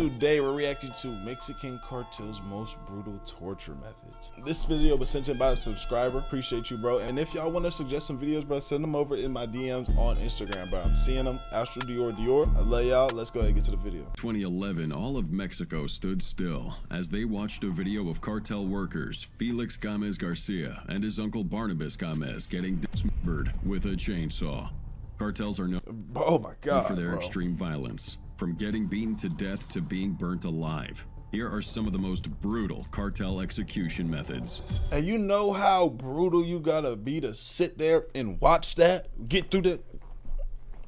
Today we're reacting to Mexican cartels' most brutal torture methods. This video was sent in by a subscriber. Appreciate you, bro. And if y'all want to suggest some videos, bro, send them over in my DMs on Instagram, bro. I'm seeing them. Astral, Dior. I love y'all. Let's go ahead and get to the video. 2011, all of Mexico stood still as they watched a video of cartel workers Felix Gomez Garcia and his uncle Barnabas Gomez getting dismembered with a chainsaw. Cartels are known for their extreme violence, from getting beaten to death to being burnt alive. Here are some of the most brutal cartel execution methods. And you know how brutal you gotta be to sit there and watch that? Get through the...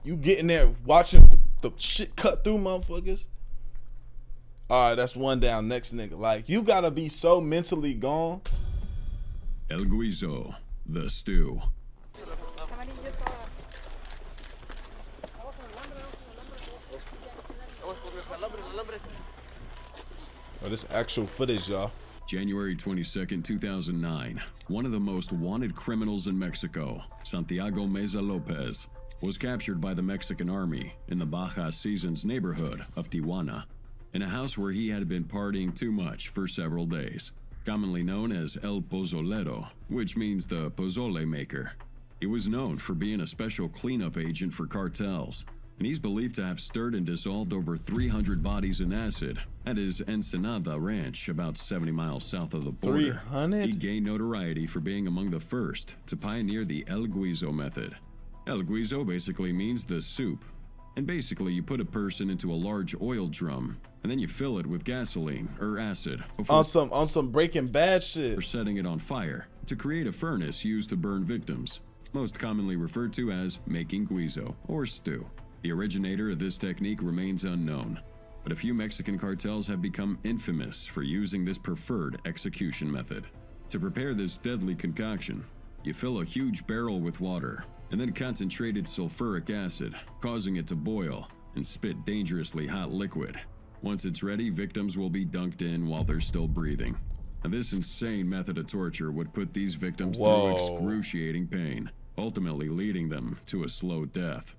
You getting there watching the shit cut through, motherfuckers? Alright, that's one down. Next nigga. Like, you gotta be so mentally gone. El Guiso, the stew. Oh, this actual footage, y'all. January 22nd, 2009, one of the most wanted criminals in Mexico, Santiago Meza Lopez, was captured by the Mexican army in the Baja Seasons neighborhood of Tijuana, in a house where he had been partying too much for several days, commonly known as El Pozolero, which means the pozole maker. He was known for being a special cleanup agent for cartels, and he's believed to have stirred and dissolved over 300 bodies in acid at his Ensenada ranch about 70 miles south of the border. 300? He gained notoriety for being among the first to pioneer the El Guiso method. El Guiso basically means the soup, and basically you put a person into a large oil drum and then you fill it with gasoline or acid on some Breaking Bad shit, for setting it on fire to create a furnace used to burn victims, most commonly referred to as making guiso or stew. The originator of this technique remains unknown, but a few Mexican cartels have become infamous for using this preferred execution method. To prepare this deadly concoction, you fill a huge barrel with water and then concentrated sulfuric acid, causing it to boil and spit dangerously hot liquid. Once it's ready, victims will be dunked in while they're still breathing. And this insane method of torture would put these victims through excruciating pain, ultimately leading them to a slow death.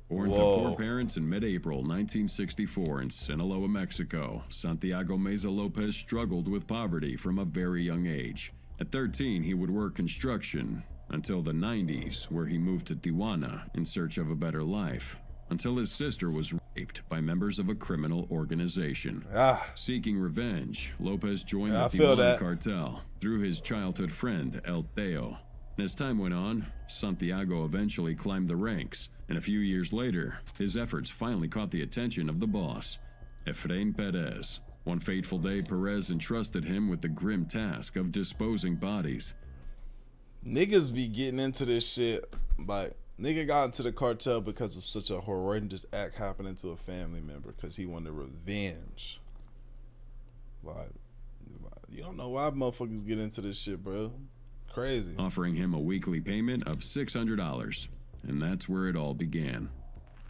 Born to poor parents in mid-April 1964 in Sinaloa, Mexico, Santiago Meza Lopez struggled with poverty from a very young age. At 13, he would work construction until the 90s, where he moved to Tijuana in search of a better life, until his sister was raped by members of a criminal organization. Seeking revenge, Lopez joined the Tijuana cartel through his childhood friend El Teo. And as time went on, Santiago eventually climbed the ranks, and a few years later, his efforts finally caught the attention of the boss, Efrain Perez. One fateful day, Perez entrusted him with the grim task of disposing bodies. Niggas be getting into this shit, like, nigga got into the cartel because of such a horrendous act happening to a family member, because he wanted revenge. Like, you don't know why motherfuckers get into this shit, bro. Crazy. Offering him a weekly payment of $600, and that's where it all began.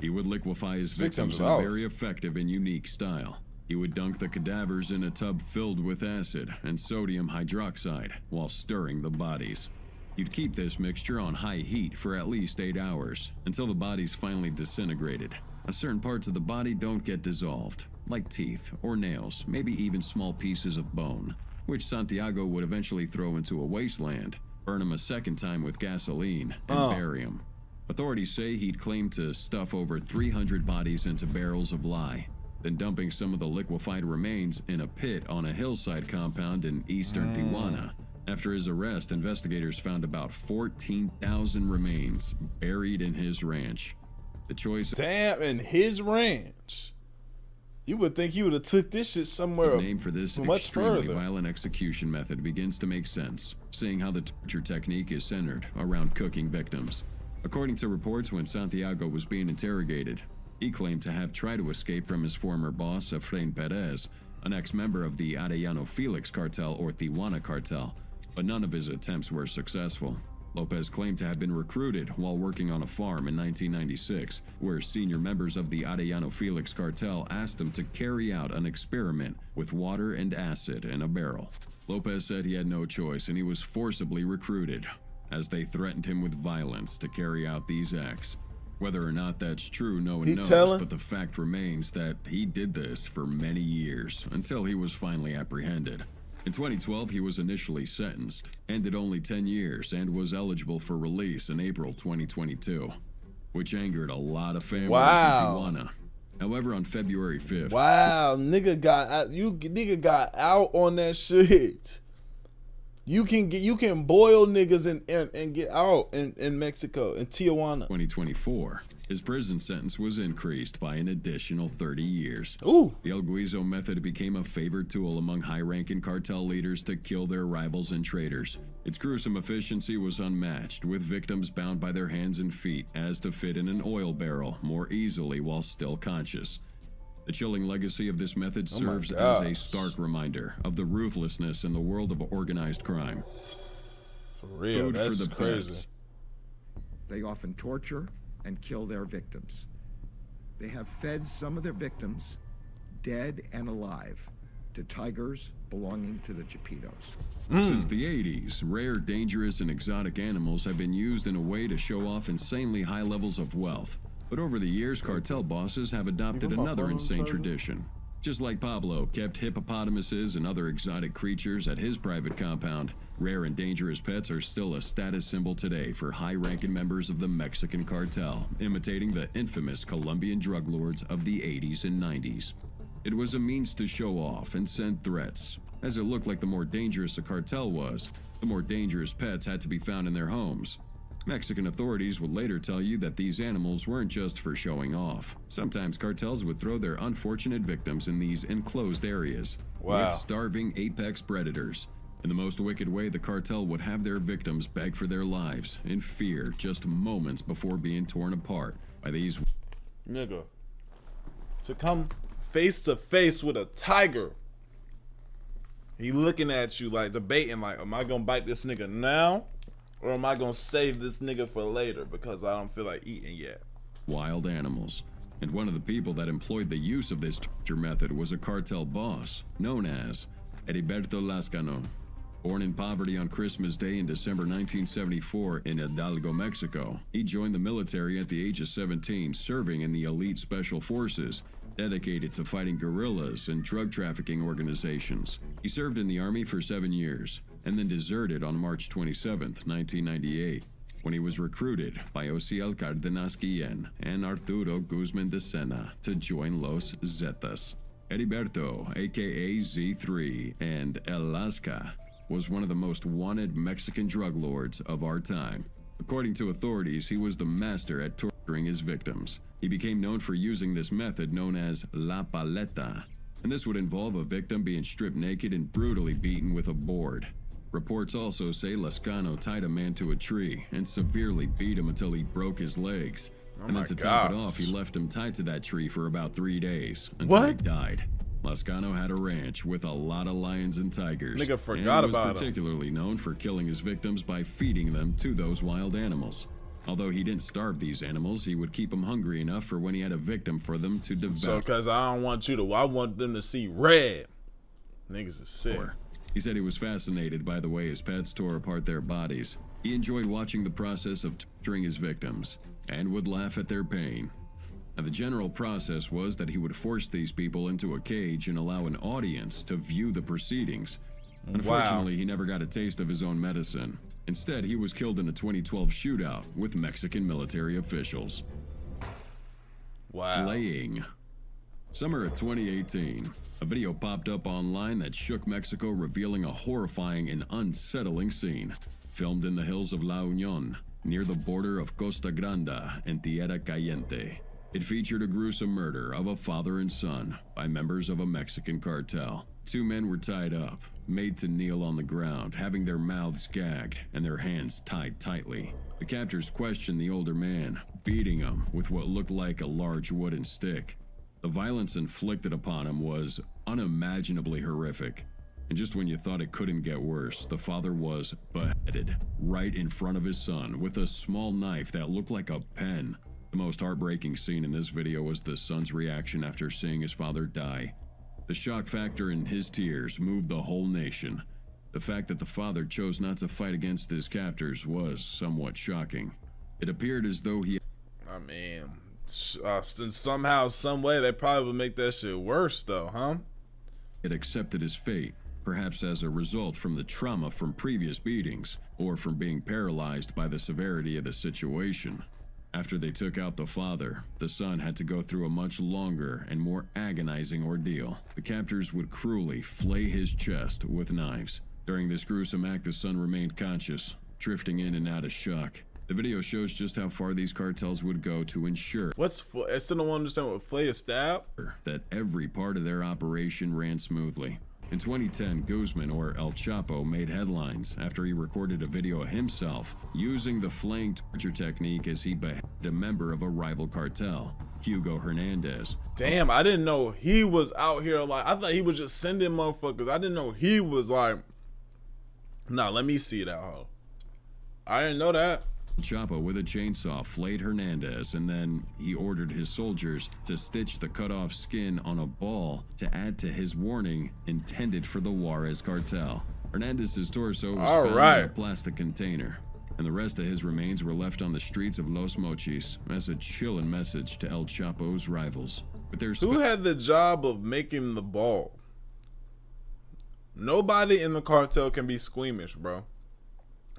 He would liquefy his victims in a very effective and unique style. He would dunk the cadavers in a tub filled with acid and sodium hydroxide while stirring the bodies. You'd keep this mixture on high heat for at least 8 hours until the bodies finally disintegrated. Certain parts of the body don't get dissolved, like teeth or nails, maybe even small pieces of bone, which Santiago would eventually throw into a wasteland, burn him a second time with gasoline, and bury him. Authorities say he'd claimed to stuff over 300 bodies into barrels of lye, then dumping some of the liquefied remains in a pit on a hillside compound in eastern Tijuana. After his arrest, investigators found about 14,000 remains buried in his ranch. The choice... Damn, in his ranch. You would think he would have took this shit somewhere name for this extremely violent execution method begins to make sense, seeing how the torture technique is centered around cooking victims. According to reports, when Santiago was being interrogated, he claimed to have tried to escape from his former boss, Efrain Perez, an ex-member of the Arellano Felix cartel or Tijuana cartel, but none of his attempts were successful. Lopez claimed to have been recruited while working on a farm in 1996, where senior members of the Arellano Felix cartel asked him to carry out an experiment with water and acid in a barrel. Lopez said he had no choice and he was forcibly recruited, as they threatened him with violence to carry out these acts. Whether or not that's true, no one He knows, telling? but the fact remains that he did this for many years until he was finally apprehended. In 2012, he was initially sentenced, ended only 10 years, and was eligible for release in April 2022, which angered a lot of families Wow. in Tijuana. However, on February 5th, Wow, nigga got out, nigga got out on that shit. You can boil niggas and get out in Mexico, in Tijuana. 2024, his prison sentence was increased by an additional 30 years. Ooh. The El Guizo method became a favored tool among high-ranking cartel leaders to kill their rivals and traitors. Its gruesome efficiency was unmatched, with victims bound by their hands and feet as to fit in an oil barrel more easily while still conscious. The chilling legacy of this method serves as a stark reminder of the ruthlessness in the world of organized crime. For real, Food that's for the crazy. pets. They often torture and kill their victims. They have fed some of their victims, dead and alive, to tigers belonging to the Chapitos. Since the 80s, rare, dangerous, and exotic animals have been used in a way to show off insanely high levels of wealth. But over the years, cartel bosses have adopted another insane tradition. Just like Pablo kept hippopotamuses and other exotic creatures at his private compound, rare and dangerous pets are still a status symbol today for high-ranking members of the Mexican cartel, imitating the infamous Colombian drug lords of the 80s and 90s. It was a means to show off and send threats, as it looked like the more dangerous a cartel was, the more dangerous pets had to be found in their homes. Mexican authorities would later tell you that these animals weren't just for showing off. Sometimes cartels would throw their unfortunate victims in these enclosed areas with starving apex predators. In the most wicked way, the cartel would have their victims beg for their lives in fear just moments before being torn apart by these. Nigga, to come face to face with a tiger, he looking at you like debating, like, am I gonna bite this nigga now? Or am I gonna save this nigga for later because I don't feel like eating yet? Wild animals. And one of the people that employed the use of this torture method was a cartel boss known as Heriberto Lascano. Born in poverty on Christmas Day in December 1974 in Hidalgo, Mexico, he joined the military at the age of 17, serving in the elite special forces, dedicated to fighting guerrillas and drug trafficking organizations. He served in the army for 7 years, and then deserted on March 27, 1998, when he was recruited by Ociel Cárdenas Guillén and Arturo Guzmán de Sena to join Los Zetas. Heriberto, aka Z3, and El Lasca, was one of the most wanted Mexican drug lords of our time. According to authorities, he was the master at torturing his victims. He became known for using this method known as La Paleta, and this would involve a victim being stripped naked and brutally beaten with a board. Reports also say Lascano tied a man to a tree and severely beat him until he broke his legs. And then to top it off, he left him tied to that tree for about 3 days until he died. Lascano had a ranch with a lot of lions and tigers. Nigga forgot and he about was particularly known for killing his victims by feeding them to those wild animals. Although he didn't starve these animals, he would keep them hungry enough for when he had a victim for them to devour. So, cause I don't want you to, I want them to see red. Niggas is sick. He said he was fascinated by the way his pets tore apart their bodies. He enjoyed watching the process of torturing his victims and would laugh at their pain. Now, the general process was that he would force these people into a cage and allow an audience to view the proceedings. Unfortunately, he never got a taste of his own medicine. Instead, he was killed in a 2012 shootout with Mexican military officials. Flaying. Summer of 2018. A video popped up online that shook Mexico, revealing a horrifying and unsettling scene. Filmed in the hills of La Union, near the border of Costa Grande and Tierra Caliente. It featured a gruesome murder of a father and son by members of a Mexican cartel. 2 men were tied up, made to kneel on the ground, having their mouths gagged and their hands tied tightly. The captors questioned the older man, beating him with what looked like a large wooden stick. The violence inflicted upon him was unimaginably horrific. And just when you thought it couldn't get worse, the father was beheaded right in front of his son with a small knife that looked like a pen. The most heartbreaking scene in this video was the son's reaction after seeing his father die. The shock factor in his tears moved the whole nation. The fact that the father chose not to fight against his captors was somewhat shocking. It appeared as though he I mean, somehow, some way, they probably would make that shit worse, though, huh? It accepted his fate, perhaps as a result from the trauma from previous beatings, or from being paralyzed by the severity of the situation. After they took out the father, the son had to go through a much longer and more agonizing ordeal. The captors would cruelly flay his chest with knives. During this gruesome act, the son remained conscious, drifting in and out of shock. The video shows just how far these cartels would go to ensure I still don't understand what flay is stab. that every part of their operation ran smoothly. In 2010, Guzman, or El Chapo, made headlines after he recorded a video of himself using the flaying torture technique as he beheaded a member of a rival cartel, Hugo Hernandez. Damn, I didn't know he was out here like, I thought he was just sending motherfuckers. I didn't know he was like, nah, let me see that hoe. I didn't know that. Chapo with a chainsaw flayed Hernandez, and then he ordered his soldiers to stitch the cut-off skin on a ball to add to his warning intended for the Juarez cartel. Hernandez's torso was found in a plastic container, and the rest of his remains were left on the streets of Los Mochis as a chilling message to El Chapo's rivals. But who had the job of making the ball? Nobody in the cartel can be squeamish, bro.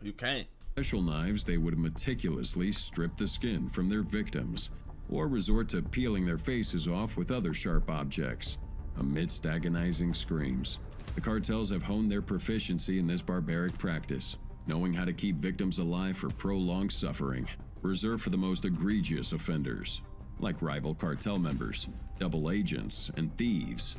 You can't. Special knives, they would meticulously strip the skin from their victims, or resort to peeling their faces off with other sharp objects, amidst agonizing screams. The cartels have honed their proficiency in this barbaric practice, knowing how to keep victims alive for prolonged suffering, reserved for the most egregious offenders, like rival cartel members, double agents, and thieves.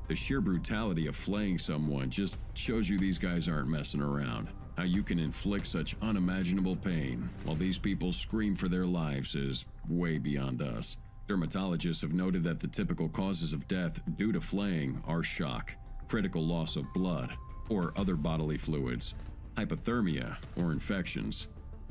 The sheer brutality of flaying someone just shows you these guys aren't messing around. How you can inflict such unimaginable pain while these people scream for their lives is way beyond us. Dermatologists have noted that the typical causes of death due to flaying are shock, critical loss of blood, or other bodily fluids, hypothermia, or infections.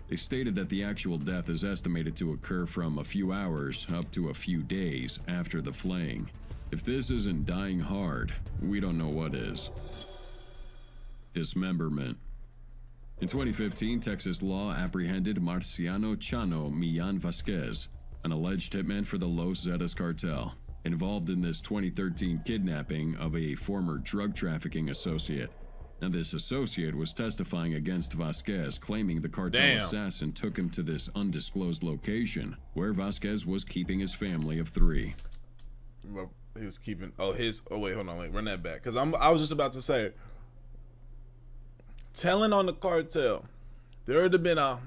They stated that the actual death is estimated to occur from a few hours up to a few days after the flaying. If this isn't dying hard, we don't know what is. Dismemberment. In 2015, Texas law apprehended Marciano Chano Millan Vasquez, an alleged hitman for the Los Zetas cartel, involved in this 2013 kidnapping of a former drug trafficking associate. Now, this associate was testifying against Vasquez, claiming the cartel assassin took him to this undisclosed location, where Vasquez was keeping his family of 3. Well, he was keeping, wait, hold on, run that back. Because I was just about to say, telling on the cartel, there would have been Now,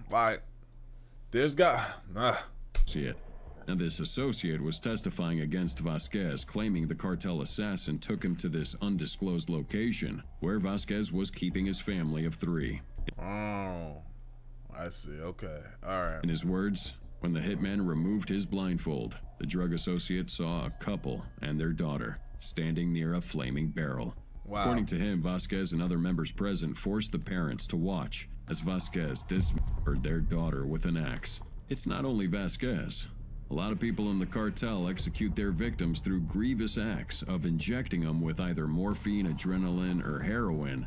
this associate was testifying against Vasquez, claiming the cartel assassin took him to this undisclosed location, where Vasquez was keeping his family of 3. Oh, I see. Okay. All right. In his words, when the hitman removed his blindfold, the drug associate saw a couple and their daughter standing near a flaming barrel. Wow. According to him, Vasquez and other members present forced the parents to watch as Vasquez dismembered their daughter with an axe. It's not only Vasquez. A lot of people in the cartel execute their victims through grievous acts of injecting them with either morphine, adrenaline, or heroin,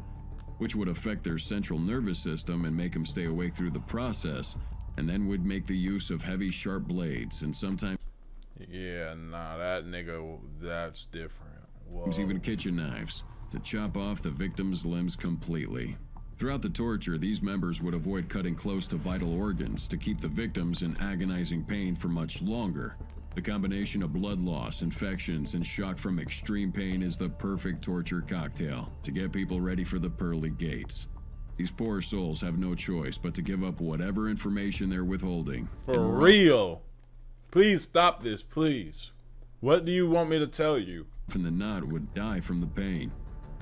which would affect their central nervous system and make them stay awake through the process, and then would make the use of heavy, sharp blades and sometimes that nigga, that's different. Whoa. Even kitchen knives to chop off the victim's limbs completely. Throughout the torture, these members would avoid cutting close to vital organs to keep the victims in agonizing pain for much longer. The combination of blood loss, infections, and shock from extreme pain is the perfect torture cocktail to get people ready for the pearly gates. These poor souls have no choice but to give up whatever information they're withholding. For real. Please stop this, please. What do you want me to tell you? And the knot would die from the pain.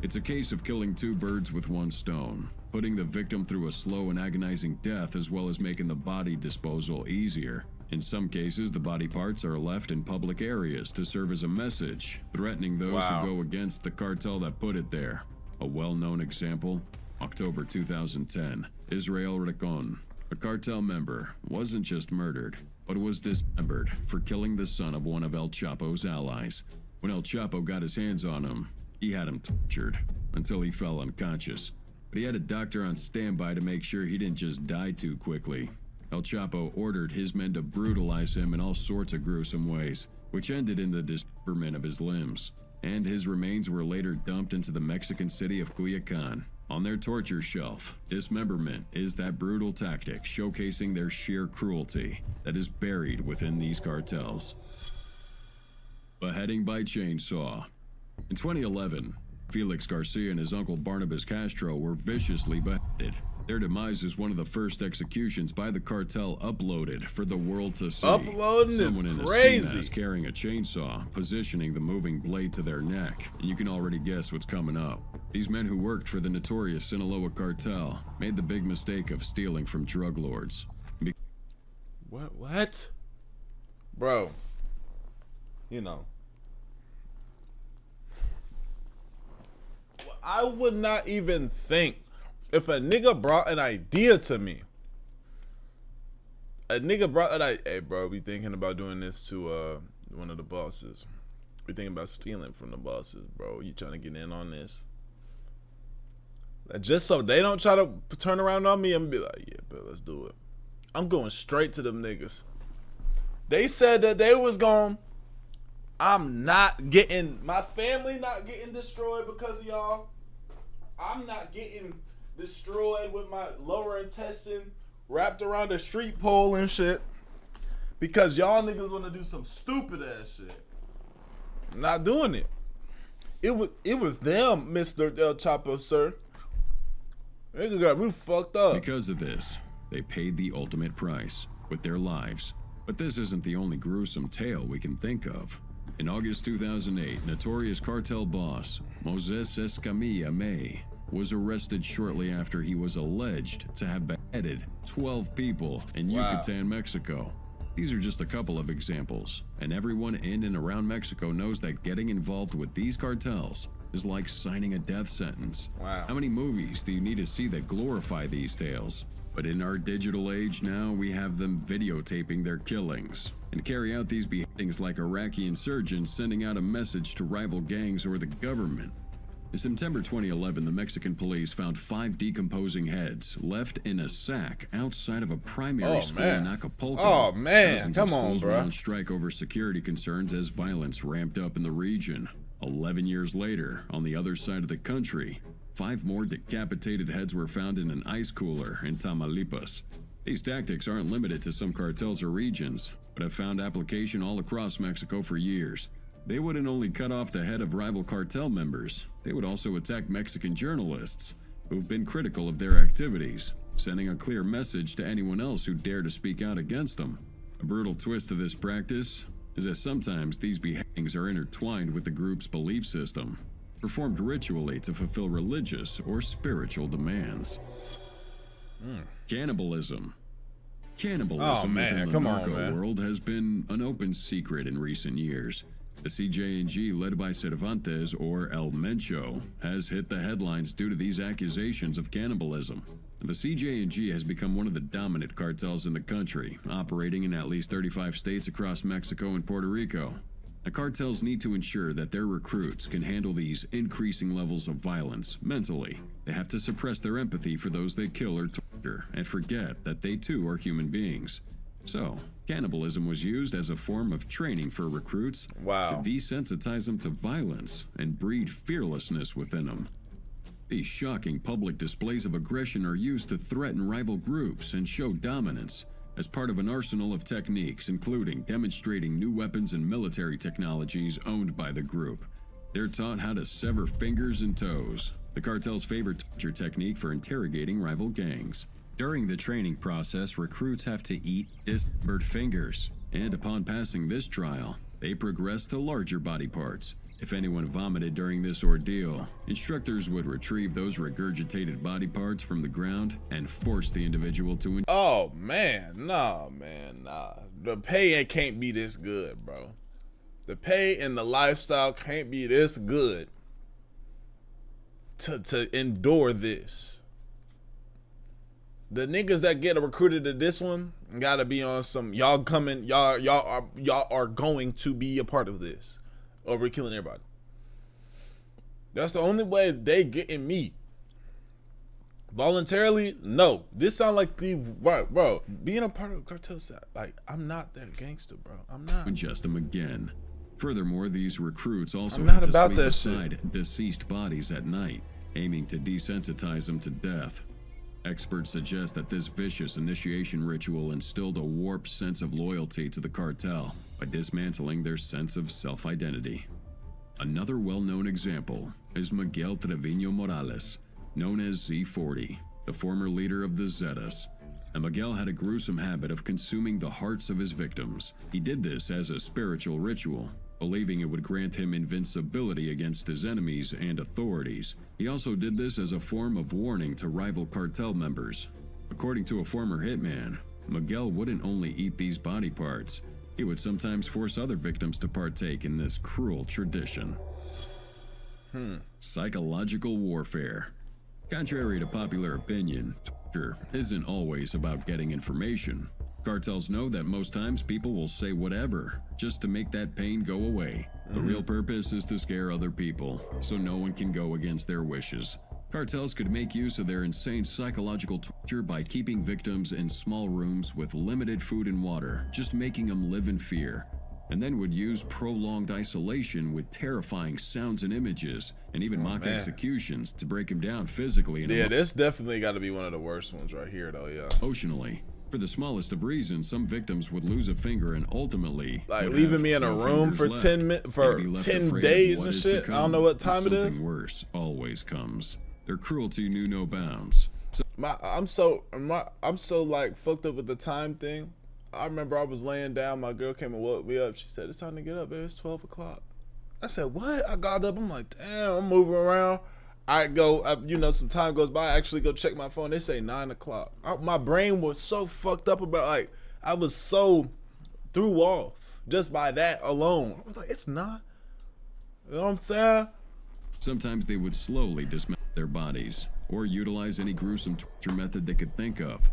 It's a case of killing 2 birds with 1 stone, putting the victim through a slow and agonizing death as well as making the body disposal easier. In some cases, the body parts are left in public areas to serve as a message, threatening those who go against the cartel that put it there. A well-known example, October 2010, Israel Ricon, a cartel member, wasn't just murdered, but was dismembered for killing the son of one of El Chapo's allies. When El Chapo got his hands on him, he had him tortured until he fell unconscious. But he had a doctor on standby to make sure he didn't just die too quickly. El Chapo ordered his men to brutalize him in all sorts of gruesome ways, which ended in the dismemberment of his limbs. And his remains were later dumped into the Mexican city of Culiacan. On their torture shelf, dismemberment is that brutal tactic showcasing their sheer cruelty that is buried within these cartels. Beheading by chainsaw. In 2011, Felix Garcia and his uncle Barnabas Castro were viciously beheaded. Their demise is one of the first executions by the cartel uploaded for the world to see. Uploading Someone is in a crazy. ski mask carrying a chainsaw, positioning the moving blade to their neck, and you can already guess what's coming up. These men who worked for the notorious Sinaloa cartel made the big mistake of stealing from drug lords. What? Bro, you know, I would not even think if a nigga brought an idea to me. Hey bro, we thinking about doing this to one of the bosses. We thinking about stealing from the bosses, bro. You trying to get in on this? Just so they don't try to turn around on me and be like, yeah, but let's do it. I'm going straight to them niggas. They said that they was gone. I'm not getting, my family not getting destroyed because of y'all. I'm not getting destroyed with my lower intestine wrapped around a street pole and shit because y'all niggas want to do some stupid ass shit. I'm not doing it. It was them, Mr. El Chapo, sir. Nigga got me fucked up. Because of this, they paid the ultimate price with their lives. But this isn't the only gruesome tale we can think of. In August 2008, notorious cartel boss Moses Escamilla May was arrested shortly after he was alleged to have beheaded 12 people in Yucatan, Mexico. These are just a couple of examples, and everyone in and around Mexico knows that getting involved with these cartels is like signing a death sentence. Wow. How many movies do you need to see that glorify these tales? But in our digital age now, we have them videotaping their killings and carry out these beheadings like Iraqi insurgents sending out a message to rival gangs or the government. In September 2011, the Mexican police found 5 decomposing heads left in a sack outside of a primary school in Acapulco. Oh man, Dozens come of on, schools bro. were on strike over security concerns as violence ramped up in the region. 11 years later, on the other side of the country, 5 more decapitated heads were found in an ice cooler in Tamaulipas. These tactics aren't limited to some cartels or regions, but have found application all across Mexico for years. They wouldn't only cut off the head of rival cartel members, they would also attack Mexican journalists who've been critical of their activities, sending a clear message to anyone else who dare to speak out against them. A brutal twist to this practice is that sometimes these beheadings are intertwined with the group's belief system, performed ritually to fulfill religious or spiritual demands. Cannibalism. Cannibalism within the narco world has been an open secret in recent years. The CJ&G, led by Cervantes or El Mencho, has hit the headlines due to these accusations of cannibalism. The CJ&G has become one of the dominant cartels in the country, operating in at least 35 states across Mexico and Puerto Rico. The cartels need to ensure that their recruits can handle these increasing levels of violence mentally. They have to suppress their empathy for those they kill or torture and forget that they too are human beings. So, cannibalism was used as a form of training for recruits to desensitize them to violence and breed fearlessness within them. These shocking public displays of aggression are used to threaten rival groups and show dominance as part of an arsenal of techniques, including demonstrating new weapons and military technologies owned by the group. They're taught how to sever fingers and toes, the cartel's favorite torture technique for interrogating rival gangs. During the training process, recruits have to eat dismembered fingers, and upon passing this trial, they progress to larger body parts. If anyone vomited during this ordeal, instructors would retrieve those regurgitated body parts from the ground and force the individual to Oh man, nah. The pay can't be this good, bro. The pay and the lifestyle can't be this good to endure this. The niggas that get recruited to this one gotta be on some y'all are going to be a part of this, or we're killing everybody. That's the only way they getting me. Voluntarily, no. This sound like the right, bro. Being a part of cartels, like I'm not that gangster, bro. I'm not. Ingest them again. Furthermore, these recruits also I'm not had to about sleep that beside shit. deceased bodies at night, aiming to desensitize them to death. Experts suggest that this vicious initiation ritual instilled a warped sense of loyalty to the cartel by dismantling their sense of self-identity. Another well-known example is Miguel Trevino Morales, known as Z40, the former leader of the Zetas. And Miguel had a gruesome habit of consuming the hearts of his victims. He did this as a spiritual ritual, believing it would grant him invincibility against his enemies and authorities. He also did this as a form of warning to rival cartel members. According to a former hitman, Miguel wouldn't only eat these body parts, he would sometimes force other victims to partake in this cruel tradition. Psychological warfare. Contrary to popular opinion, torture isn't always about getting information. Cartels know that most times people will say whatever just to make that pain go away. The real purpose is to scare other people, so no one can go against their wishes. Cartels could make use of their insane psychological torture by keeping victims in small rooms with limited food and water, just making them live in fear, and then would use prolonged isolation with terrifying sounds and images, and even mock executions to break them down physically and this definitely got to be one of the worst ones right here, though. Yeah. emotionally. For the smallest of reasons, some victims would lose a finger and ultimately Like would leaving have me in a no room for fingers 10 left. for They'd be left 10 afraid of days what and is to shit. I don't come, know what time it is. Something worse always comes. Their cruelty knew no bounds. So I'm so like fucked up with the time thing. I remember I was laying down, my girl came and woke me up. She said, "It's time to get up, baby. It's 12 o'clock." I said, "What?" I got up. I'm like, "Damn," I'm moving around. I go, some time goes by. I actually go check my phone. They say 9 o'clock. My brain was so fucked up about, like, I was so threw off just by that alone. I was like, it's not. You know what I'm saying? sometimes they would slowly dismember their bodies or utilize any gruesome torture method they could think of.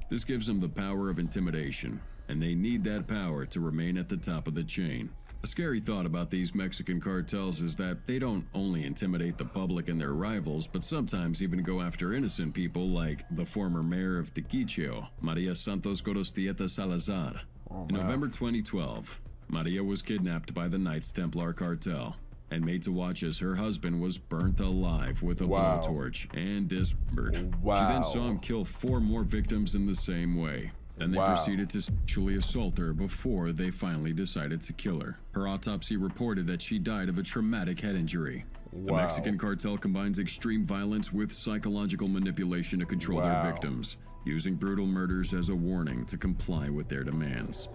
This gives them the power of intimidation, and they need that power to remain at the top of the chain. A scary thought about these Mexican cartels is that they don't only intimidate the public and their rivals, but sometimes even go after innocent people like the former mayor of Tiquicheo, Maria Santos Gorostieta Salazar. In November 2012, Maria was kidnapped by the Knights Templar cartel and made to watch as her husband was burnt alive with a blowtorch and dismembered. She then saw him kill 4 more victims in the same way. Then they proceeded to sexually assault her before they finally decided to kill her. Her autopsy reported that she died of a traumatic head injury. The Mexican cartel combines extreme violence with psychological manipulation to control their victims, using brutal murders as a warning to comply with their demands.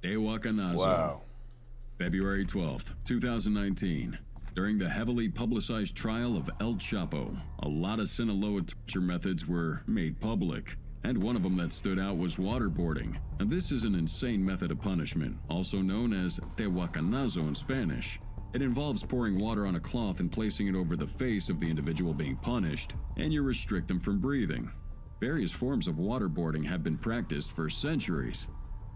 Tehuacanazo. February 12th, 2019. During the heavily publicized trial of El Chapo, a lot of Sinaloa torture methods were made public. And one of them that stood out was waterboarding. And this is an insane method of punishment, also known as tehuacanazo in Spanish. It involves pouring water on a cloth and placing it over the face of the individual being punished, and you restrict them from breathing. Various forms of waterboarding have been practiced for centuries.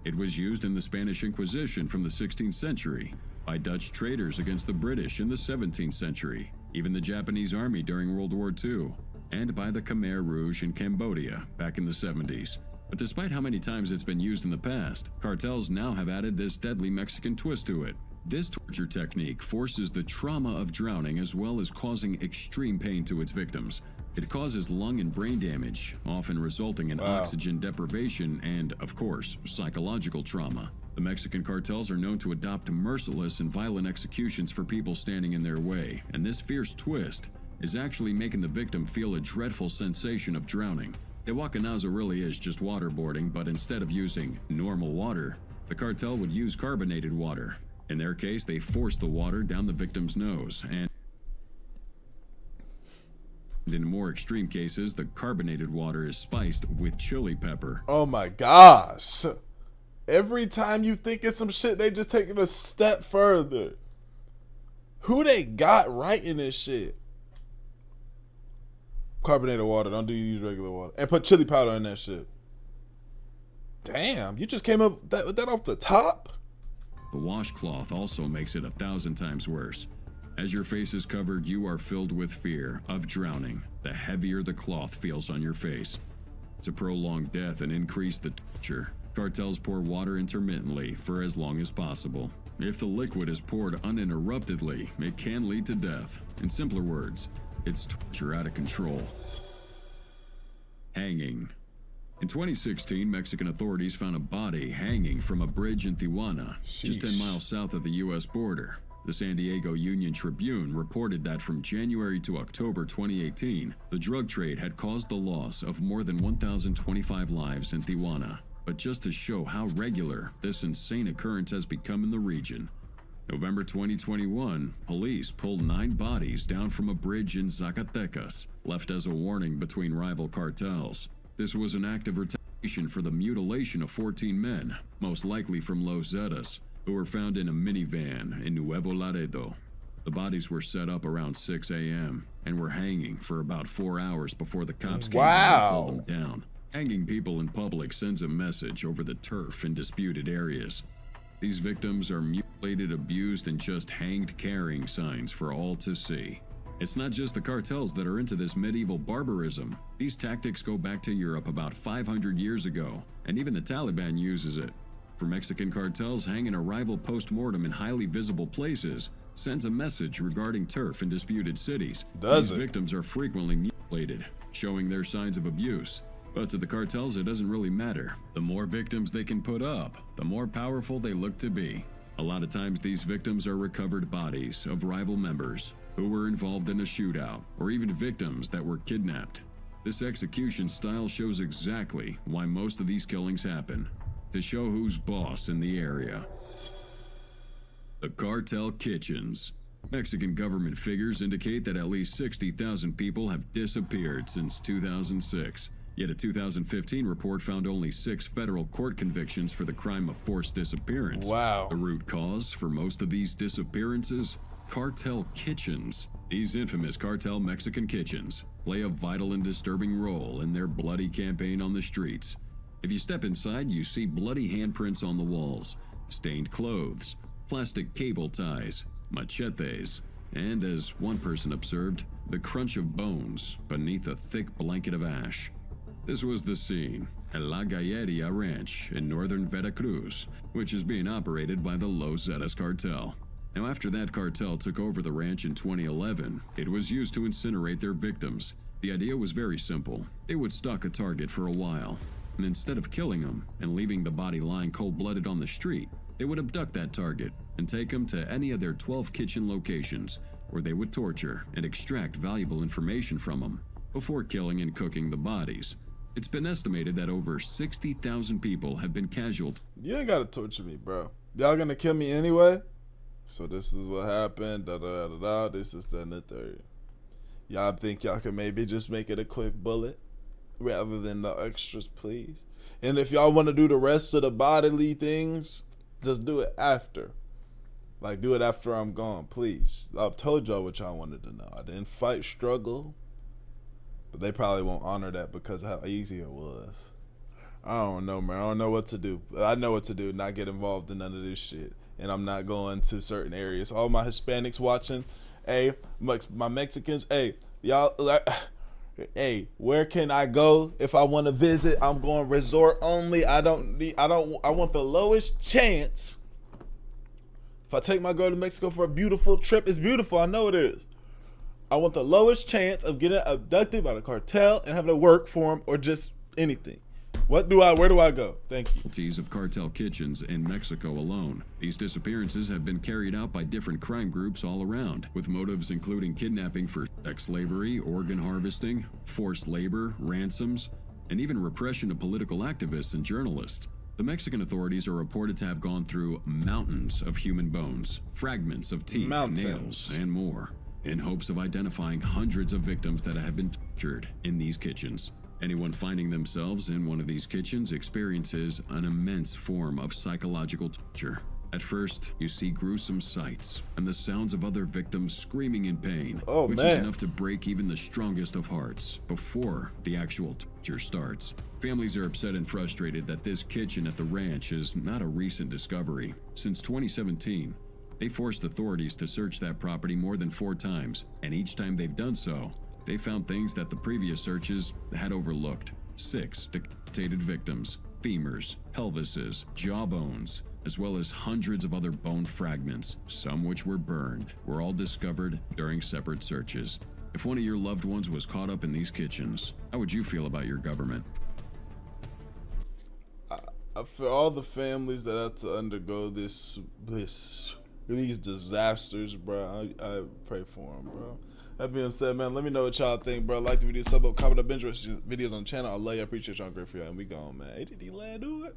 It was used in the Spanish Inquisition from the 16th century, by Dutch traders against the British in the 17th century, even the Japanese army during World War II, and by the Khmer Rouge in Cambodia back in the 70s. But despite how many times it's been used in the past, cartels now have added this deadly Mexican twist to it. This torture technique forces the trauma of drowning as well as causing extreme pain to its victims. It causes lung and brain damage, often resulting in oxygen deprivation and, of course, psychological trauma. The Mexican cartels are known to adopt merciless and violent executions for people standing in their way, and this fierce twist is actually making the victim feel a dreadful sensation of drowning. Tehuacanazo really is just waterboarding, but instead of using normal water, the cartel would use carbonated water. In their case, they force the water down the victim's nose, and in more extreme cases, the carbonated water is spiced with chili pepper. Oh my gosh. Every time you think it's some shit, they just take it a step further. Who they got writing this shit? Carbonated water, don't use regular water. And put chili powder in that shit. Damn, you just came up with that off the top? The washcloth also makes it 1,000 times worse. As your face is covered, you are filled with fear of drowning, the heavier the cloth feels on your face. To prolong death and increase the torture, cartels pour water intermittently for as long as possible. If the liquid is poured uninterruptedly, it can lead to death. In simpler words, it's torture out of control. Hanging. In 2016, Mexican authorities found a body hanging from a bridge in Tijuana, just 10 miles south of the U.S. border. The San Diego Union Tribune reported that from January to October 2018, the drug trade had caused the loss of more than 1,025 lives in Tijuana. But just to show how regular this insane occurrence has become in the region, November 2021, police pulled 9 bodies down from a bridge in Zacatecas, left as a warning between rival cartels. This was an act of retaliation for the mutilation of 14 men, most likely from Los Zetas, who were found in a minivan in Nuevo Laredo. The bodies were set up around 6 a.m. and were hanging for about 4 hours before the cops came to pull them down. Hanging people in public sends a message over the turf in disputed areas. These victims are mutilated, abused, and just hanged carrying signs for all to see. It's not just the cartels that are into this medieval barbarism. These tactics go back to Europe about 500 years ago, and even the Taliban uses it. For Mexican cartels, hanging a rival post-mortem in highly visible places sends a message regarding turf in disputed cities. These victims are frequently mutilated, showing their signs of abuse. But to the cartels, it doesn't really matter. The more victims they can put up, the more powerful they look to be. A lot of times these victims are recovered bodies of rival members who were involved in a shootout, or even victims that were kidnapped. This execution style shows exactly why most of these killings happen, to show who's boss in the area. The cartel kitchens. Mexican government figures indicate that at least 60,000 people have disappeared since 2006. Yet a 2015 report found only 6 federal court convictions for the crime of forced disappearance. Wow. The root cause for most of these disappearances? Cartel kitchens. These infamous cartel Mexican kitchens play a vital and disturbing role in their bloody campaign on the streets. If you step inside, you see bloody handprints on the walls, stained clothes, plastic cable ties, machetes, and, as one person observed, the crunch of bones beneath a thick blanket of ash. This was the scene at La Galleria Ranch in northern Veracruz, which is being operated by the Los Zetas cartel. Now, after that cartel took over the ranch in 2011, it was used to incinerate their victims. The idea was very simple. They would stalk a target for a while, and instead of killing them and leaving the body lying cold-blooded on the street, they would abduct that target and take him to any of their 12 kitchen locations, where they would torture and extract valuable information from them before killing and cooking the bodies. It's been estimated that over 60,000 people have been casualties. You ain't gotta torture me, bro. Y'all gonna kill me anyway? So this is what happened, this is the third. Y'all think y'all can maybe just make it a quick bullet rather than the extras, please? And if y'all want to do the rest of the bodily things, just do it after. Like, do it after I'm gone, please. I've told y'all what y'all wanted to know. I didn't fight, struggle. But they probably won't honor that because of how easy it was. I don't know, man. I don't know what to do. I know what to do, not get involved in none of this shit. And I'm not going to certain areas. All my Hispanics watching, hey, my Mexicans, hey, y'all, hey, where can I go if I want to visit? I'm going resort only. I want the lowest chance. If I take my girl to Mexico for a beautiful trip, it's beautiful. I know it is. I want the lowest chance of getting abducted by the cartel and having to work for them or just anything. Where do I go? Thank you. Of cartel kitchens in Mexico alone. These disappearances have been carried out by different crime groups all around, with motives including kidnapping for sex slavery, organ harvesting, forced labor, ransoms, and even repression of political activists and journalists. The Mexican authorities are reported to have gone through mountains of human bones, fragments of teeth, nails, and more, in hopes of identifying hundreds of victims that have been tortured in these kitchens. Anyone finding themselves in one of these kitchens experiences an immense form of psychological torture. At first, you see gruesome sights and the sounds of other victims screaming in pain, which is enough to break even the strongest of hearts before the actual torture starts. Families are upset and frustrated that this kitchen at the ranch is not a recent discovery. Since 2017, They forced authorities to search that property more than 4 times, and each time they've done so, they found things that the previous searches had overlooked. 6 decapitated victims, femurs, pelvises, jawbones, as well as hundreds of other bone fragments, some which were burned, were all discovered during separate searches. If one of your loved ones was caught up in these kitchens, how would you feel about your government? For all the families that have to undergo these disasters, bro, I pray for them, bro. That being said, man, let me know what y'all think, bro. Like the video, sub up, comment up, binge videos on the channel. I love you, I appreciate y'all, great for y'all, and we gone, man. ADD land, do it.